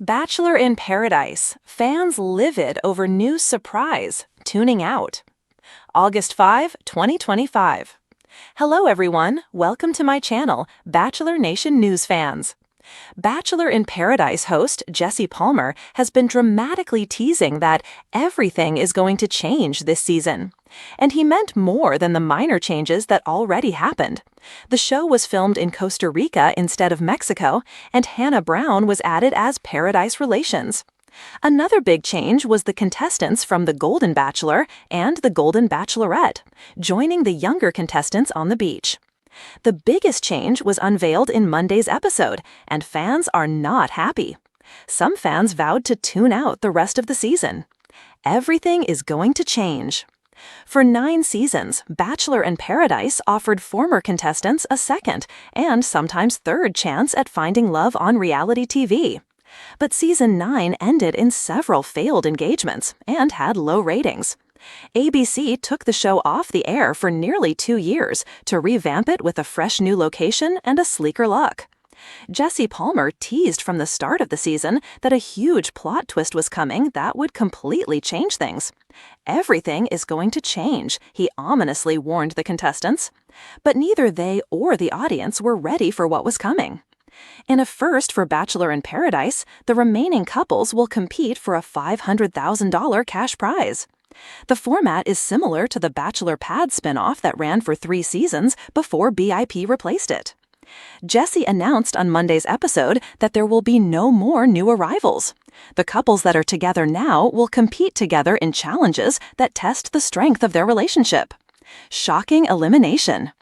Bachelor in Paradise. Fans livid over news surprise, tuning out. August 5, 2025. Hello everyone, welcome to my channel, Bachelor Nation News fans. Bachelor in Paradise host Jesse Palmer has been dramatically teasing that everything is going to change this season. And he meant more than the minor changes that already happened. The show was filmed in Costa Rica instead of Mexico, and Hannah Brown was added as Paradise Relations. Another big change was the contestants from The Golden Bachelor and The Golden Bachelorette, joining the younger contestants on the beach. The biggest change was unveiled in Monday's episode, and fans are not happy. Some fans vowed to tune out the rest of the season. Everything is going to change. For 9 seasons, Bachelor in Paradise offered former contestants a second and sometimes third chance at finding love on reality TV. But Season 9 ended in several failed engagements and had low ratings. ABC took the show off the air for nearly 2 years to revamp it with a fresh new location and a sleeker look. Jesse Palmer teased from the start of the season that a huge plot twist was coming that would completely change things. Everything is going to change, he ominously warned the contestants. But neither they or the audience were ready for what was coming. In a first for Bachelor in Paradise, the remaining couples will compete for a $500,000 cash prize. The format is similar to the Bachelor Pad spinoff that ran for 3 seasons before BIP replaced it. Jesse announced on Monday's episode that there will be no more new arrivals. The couples that are together now will compete together in challenges that test the strength of their relationship. Shocking elimination.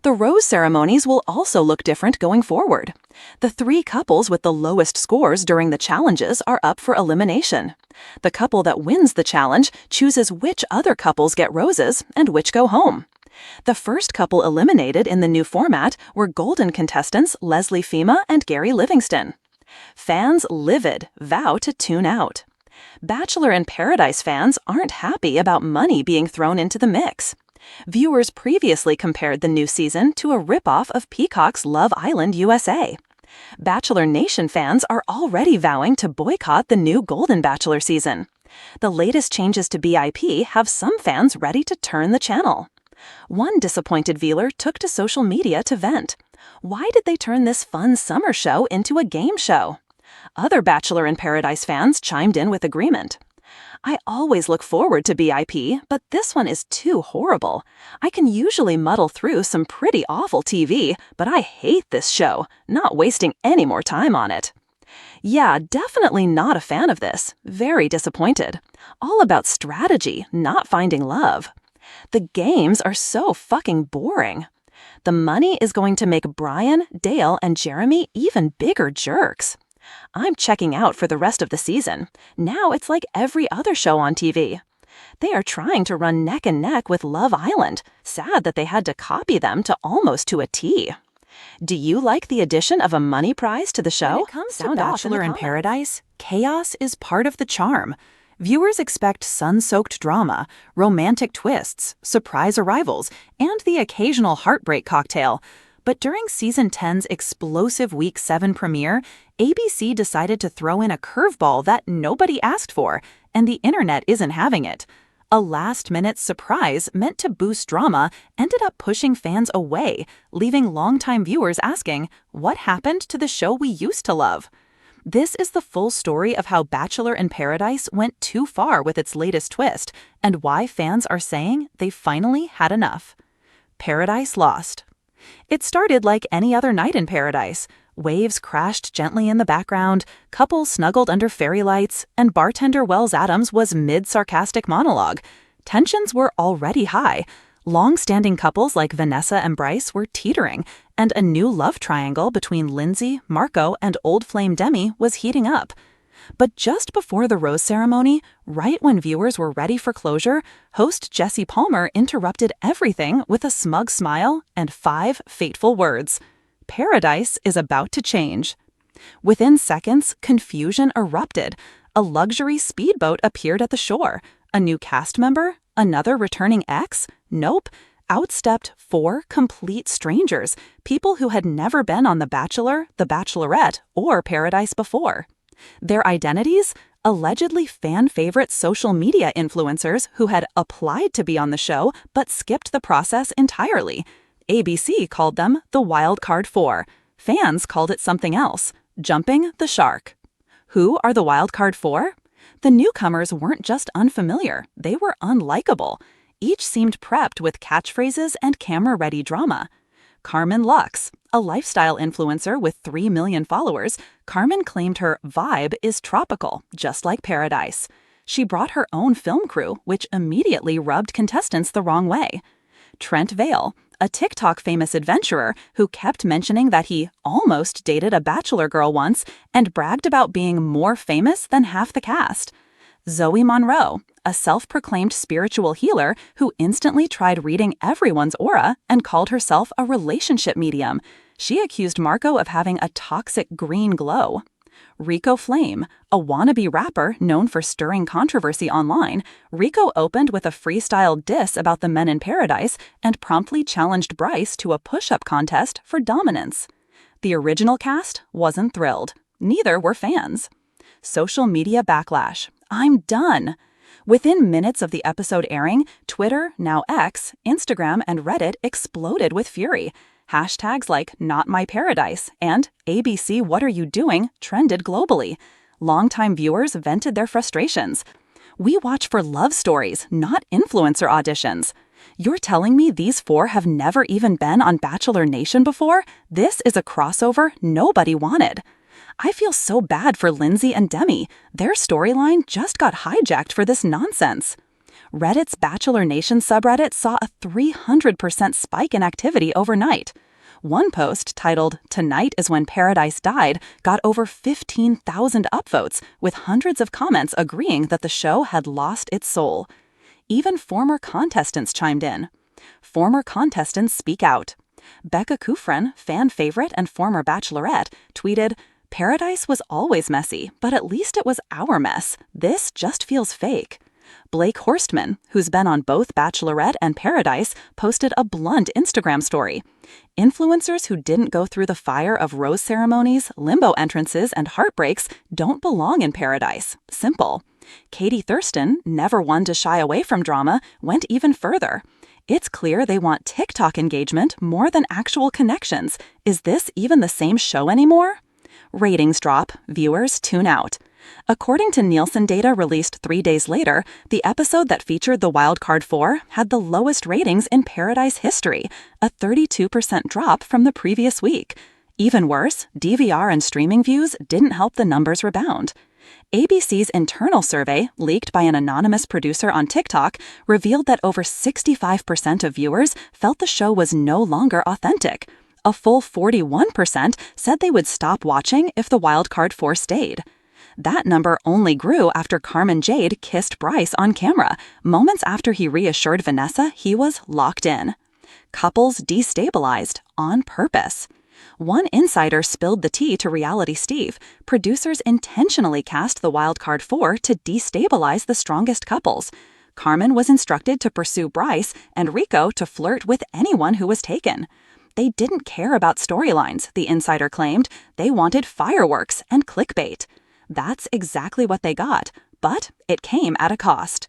The rose ceremonies will also look different going forward. The 3 couples with the lowest scores during the challenges are up for elimination. The couple that wins the challenge chooses which other couples get roses and which go home. The first couple eliminated in the new format were Golden contestants Leslie Fima and Gary Livingston. Fans livid, vow to tune out. Bachelor in Paradise fans aren't happy about money being thrown into the mix. Viewers previously compared the new season to a ripoff of Peacock's Love Island USA. Bachelor Nation fans are already vowing to boycott the new Golden Bachelor season. The latest changes to BIP have some fans ready to turn the channel. One disappointed viewer took to social media to vent. Why did they turn this fun summer show into a game show? Other Bachelor in Paradise fans chimed in with agreement. I always look forward to BIP, but this one is too horrible. I can usually muddle through some pretty awful TV, but I hate this show, not wasting any more time on it. Yeah, definitely not a fan of this. Very disappointed. All about strategy, not finding love. The games are so fucking boring. The money is going to make Brian, Dale, and Jeremy even bigger jerks. I'm checking out for the rest of the season. Now it's like every other show on TV. They are trying to run neck and neck with Love Island. Sad that they had to copy them to almost to a T. Do you like the addition of a money prize to the show? When it comes to Bachelor in Paradise, chaos is part of the charm. Viewers expect sun-soaked drama, romantic twists, surprise arrivals, and the occasional heartbreak cocktail. But during Season 10's explosive Week 7 premiere, ABC decided to throw in a curveball that nobody asked for, and the internet isn't having it. A last-minute surprise meant to boost drama ended up pushing fans away, leaving longtime viewers asking, what happened to the show we used to love? This is the full story of how Bachelor in Paradise went too far with its latest twist, and why fans are saying they finally had enough. Paradise Lost. It started like any other night in Paradise. Waves crashed gently in the background, couples snuggled under fairy lights, and bartender Wells Adams was mid-sarcastic monologue. Tensions were already high. Long-standing couples like Vanessa and Bryce were teetering, and a new love triangle between Lindsay, Marco, and old flame Demi was heating up. But just before the rose ceremony, right when viewers were ready for closure, host Jesse Palmer interrupted everything with a smug smile and 5 fateful words. Paradise is about to change. Within seconds, confusion erupted. A luxury speedboat appeared at the shore. A new cast member? Another returning ex? Nope. Out stepped 4 complete strangers, people who had never been on The Bachelor, The Bachelorette, or Paradise before. Their identities? Allegedly fan-favorite social media influencers who had applied to be on the show but skipped the process entirely. ABC called them the Wild Card 4. Fans called it something else, jumping the shark. Who are the Wild Card 4? The newcomers weren't just unfamiliar, they were unlikable. Each seemed prepped with catchphrases and camera-ready drama. Carmen Lux, a lifestyle influencer with 3 million followers, Carmen claimed her vibe is tropical, just like paradise. She brought her own film crew, which immediately rubbed contestants the wrong way. Trent Vale, a TikTok-famous adventurer who kept mentioning that he almost dated a Bachelor girl once and bragged about being more famous than half the cast. Zoe Monroe, a self-proclaimed spiritual healer who instantly tried reading everyone's aura and called herself a relationship medium. She accused Marco of having a toxic green glow. Rico Flame, a wannabe rapper known for stirring controversy online, Rico opened with a freestyle diss about the men in paradise and promptly challenged Bryce to a push-up contest for dominance. The original cast wasn't thrilled. Neither were fans. Social media backlash. I'm done. Within minutes of the episode airing, Twitter, now X, Instagram, and Reddit exploded with fury. Hashtags like #NotMyParadise and ABC What Are You Doing trended globally. Longtime viewers vented their frustrations. We watch for love stories, not influencer auditions. You're telling me these 4 have never even been on Bachelor Nation before? This is a crossover nobody wanted. I feel so bad for Lindsay and Demi. Their storyline just got hijacked for this nonsense. Reddit's Bachelor Nation subreddit saw a 300% spike in activity overnight. One post titled, "Tonight is when Paradise died," got over 15,000 upvotes, with hundreds of comments agreeing that the show had lost its soul. Even former contestants chimed in. Former contestants speak out. Becca Kufrin, fan favorite and former Bachelorette, tweeted, "Paradise was always messy, but at least it was our mess. This just feels fake." Blake Horstman, who's been on both Bachelorette and Paradise, posted a blunt Instagram story. Influencers who didn't go through the fire of rose ceremonies, limbo entrances, and heartbreaks don't belong in Paradise. Simple. Katie Thurston, never one to shy away from drama, went even further. It's clear they want TikTok engagement more than actual connections. Is this even the same show anymore? Ratings drop, viewers tune out. According to Nielsen data released 3 days later, the episode that featured the Wild Card 4 had the lowest ratings in Paradise history, a 32% drop from the previous week. Even worse, DVR and streaming views didn't help the numbers rebound. ABC's internal survey, leaked by an anonymous producer on TikTok, revealed that over 65% of viewers felt the show was no longer authentic. A full 41% said they would stop watching if the Wild Card 4 stayed. That number only grew after Carmen Jade kissed Bryce on camera, moments after he reassured Vanessa he was locked in. Couples destabilized on purpose. One insider spilled the tea to Reality Steve. Producers intentionally cast the Wild Card 4 to destabilize the strongest couples. Carmen was instructed to pursue Bryce and Rico to flirt with anyone who was taken. They didn't care about storylines, the insider claimed. They wanted fireworks and clickbait. That's exactly what they got, but it came at a cost.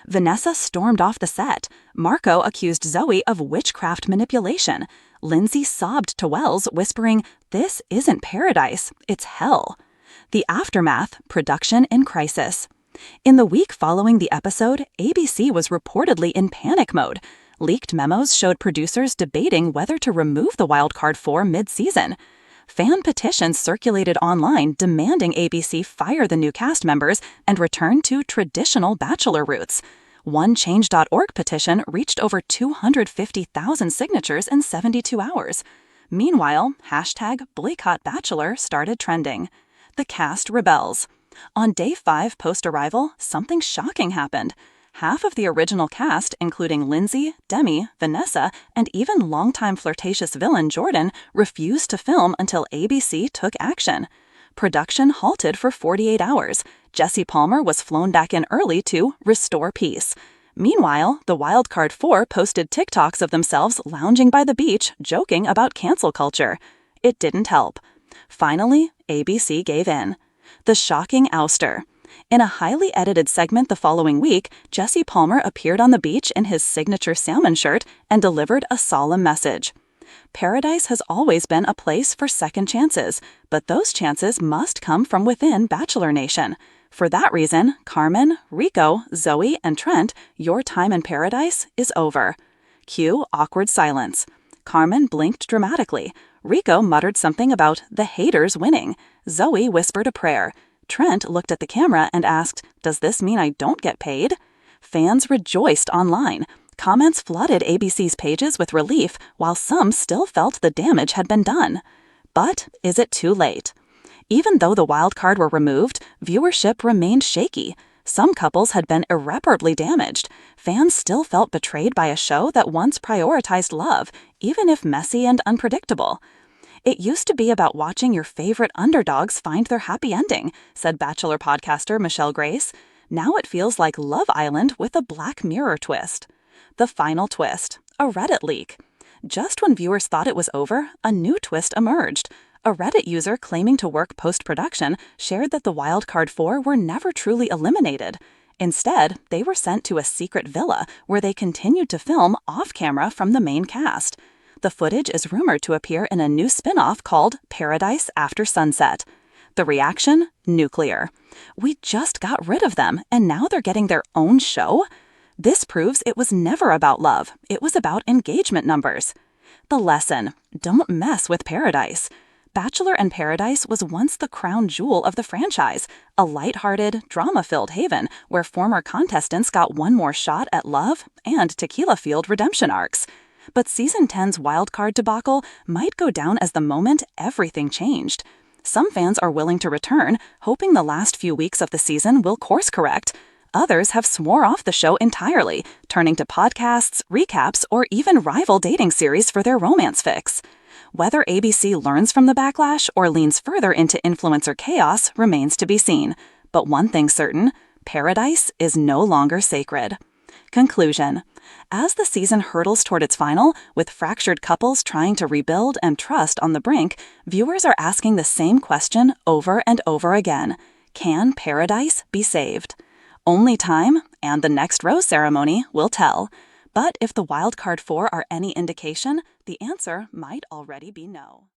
Vanessa stormed off the set. Marco accused Zoe of witchcraft manipulation. Lindsay sobbed to Wells, whispering, "This isn't paradise, it's hell." The aftermath, production in crisis. In the week following the episode, ABC was reportedly in panic mode. Leaked memos showed producers debating whether to remove the Wild Card 4 mid-season. Fan petitions circulated online demanding ABC fire the new cast members and return to traditional Bachelor roots. One Change.org petition reached over 250,000 signatures in 72 hours. Meanwhile, #BoycottBachelor started trending. The cast rebels. On day 5 post-arrival, something shocking happened. Half of the original cast, including Lindsay, Demi, Vanessa, and even longtime flirtatious villain Jordan, refused to film until ABC took action. Production halted for 48 hours. Jesse Palmer was flown back in early to restore peace. Meanwhile, the Wild Card 4 posted TikToks of themselves lounging by the beach, joking about cancel culture. It didn't help. Finally, ABC gave in. The shocking ouster. In a highly edited segment the following week, Jesse Palmer appeared on the beach in his signature salmon shirt and delivered a solemn message. Paradise has always been a place for second chances, but those chances must come from within Bachelor Nation. For that reason, Carmen, Rico, Zoe, and Trent, your time in paradise is over. Cue awkward silence. Carmen blinked dramatically. Rico muttered something about the haters winning. Zoe whispered a prayer. Trent looked at the camera and asked, "Does this mean I don't get paid?" Fans rejoiced online. Comments flooded ABC's pages with relief, while some still felt the damage had been done. But is it too late? Even though the wild card were removed, viewership remained shaky. Some couples had been irreparably damaged. Fans still felt betrayed by a show that once prioritized love, even if messy and unpredictable. "It used to be about watching your favorite underdogs find their happy ending," said Bachelor podcaster Michelle Grace. "Now it feels like Love Island with a Black Mirror twist." The final twist, a Reddit leak. Just when viewers thought it was over, a new twist emerged. A Reddit user claiming to work post-production shared that the wildcard 4 were never truly eliminated. Instead, they were sent to a secret villa where they continued to film off-camera from the main cast. The footage is rumored to appear in a new spin-off called Paradise After Sunset. The reaction? Nuclear. "We just got rid of them, and now they're getting their own show?" This proves it was never about love. It was about engagement numbers. The lesson: don't mess with Paradise. Bachelor in Paradise was once the crown jewel of the franchise, a lighthearted, drama-filled haven where former contestants got one more shot at love and tequila-fueled redemption arcs. But Season 10's wildcard debacle might go down as the moment everything changed. Some fans are willing to return, hoping the last few weeks of the season will course-correct. Others have swore off the show entirely, turning to podcasts, recaps, or even rival dating series for their romance fix. Whether ABC learns from the backlash or leans further into influencer chaos remains to be seen. But one thing's certain: Paradise is no longer sacred. Conclusion. As the season hurtles toward its final, with fractured couples trying to rebuild and trust on the brink, viewers are asking the same question over and over again. Can Paradise be saved? Only time and the next rose ceremony will tell. But if the wildcard 4 are any indication, the answer might already be no.